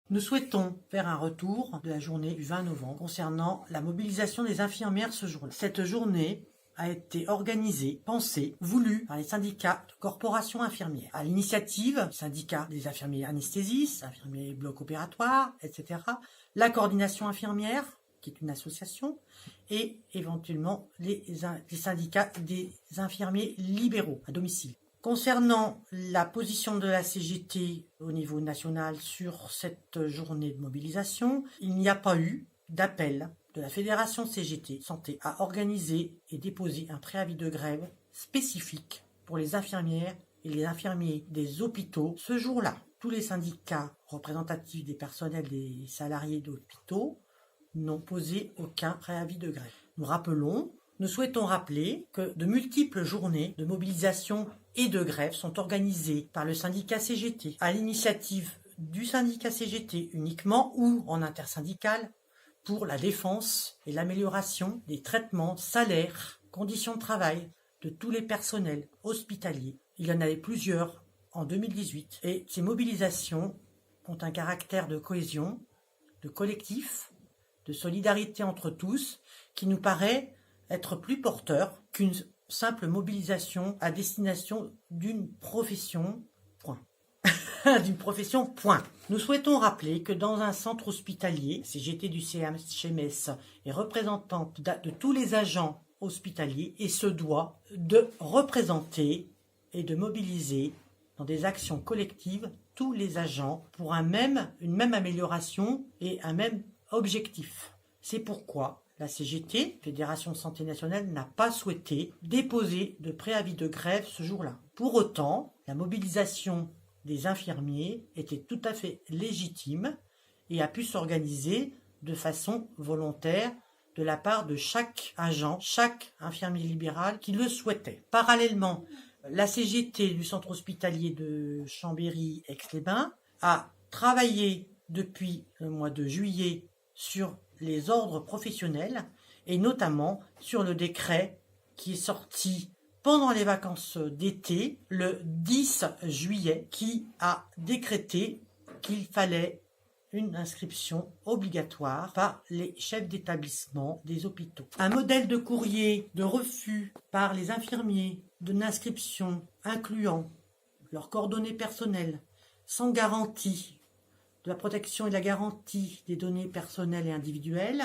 Nous souhaitons faire un retour de la journée du 20 novembre concernant la mobilisation des infirmières ce jour-là. Cette journée a été organisée, pensée, voulue par les syndicats de corporations infirmières. À l'initiative du syndicat des infirmiers anesthésistes, infirmiers blocs opératoires, etc. La coordination infirmière, qui est une association, et éventuellement les syndicats des infirmiers libéraux à domicile. Concernant la position de la CGT au niveau national sur cette journée de mobilisation, il n'y a pas eu d'appel de la Fédération CGT Santé à organiser et déposer un préavis de grève spécifique pour les infirmières et les infirmiers des hôpitaux ce jour-là. Tous les syndicats représentatifs des personnels des salariés d'hôpitaux n'ont posé aucun préavis de grève. Nous souhaitons rappeler que de multiples journées de mobilisation et de grève sont organisées par le syndicat CGT, à l'initiative du syndicat CGT uniquement ou en intersyndical, pour la défense et l'amélioration des traitements, salaires, conditions de travail de tous les personnels hospitaliers. Il y en avait plusieurs en 2018 et ces mobilisations ont un caractère de cohésion, de collectif, de solidarité entre tous qui nous paraît être plus porteur qu'une simple mobilisation à destination d'une profession, point. D'une profession, point. Nous souhaitons rappeler que dans un centre hospitalier, CGT du CHMS est représentante de tous les agents hospitaliers et se doit de représenter et de mobiliser dans des actions collectives tous les agents pour une même amélioration et un même objectif. C'est pourquoi la CGT, Fédération de Santé Nationale, n'a pas souhaité déposer de préavis de grève ce jour-là. Pour autant, la mobilisation des infirmiers était tout à fait légitime et a pu s'organiser de façon volontaire de la part de chaque agent, chaque infirmier libéral qui le souhaitait. Parallèlement, la CGT du centre hospitalier de Chambéry-Aix-les-Bains a travaillé depuis le mois de juillet sur les ordres professionnels et notamment sur le décret qui est sorti pendant les vacances d'été le 10 juillet qui a décrété qu'il fallait une inscription obligatoire par les chefs d'établissement des hôpitaux. Un modèle de courrier de refus par les infirmiers d'une inscription incluant leurs coordonnées personnelles sans garantie de la protection et de la garantie des données personnelles et individuelles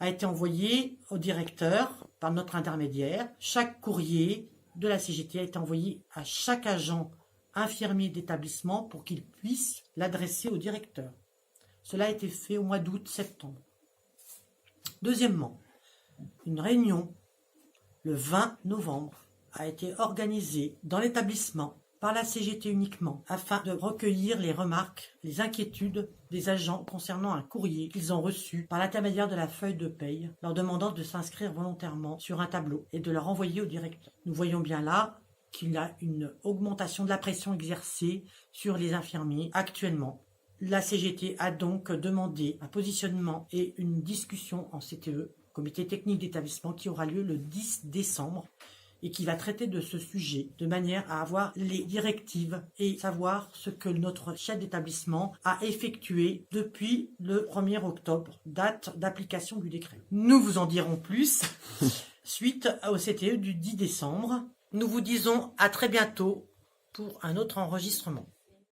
a été envoyé au directeur par notre intermédiaire. Chaque courrier de la CGT a été envoyé à chaque agent infirmier d'établissement pour qu'il puisse l'adresser au directeur. Cela a été fait au mois d'août-septembre. Deuxièmement, une réunion le 20 novembre a été organisée dans l'établissement par la CGT uniquement, afin de recueillir les remarques, les inquiétudes des agents concernant un courrier qu'ils ont reçu par l'intermédiaire de la feuille de paye, leur demandant de s'inscrire volontairement sur un tableau et de le renvoyer au directeur. Nous voyons bien là qu'il y a une augmentation de la pression exercée sur les infirmiers actuellement. La CGT a donc demandé un positionnement et une discussion en CTE, comité technique d'établissement, qui aura lieu le 10 décembre, et qui va traiter de ce sujet de manière à avoir les directives et savoir ce que notre chef d'établissement a effectué depuis le 1er octobre, date d'application du décret. Nous vous en dirons plus suite au CTE du 10 décembre. Nous vous disons à très bientôt pour un autre enregistrement.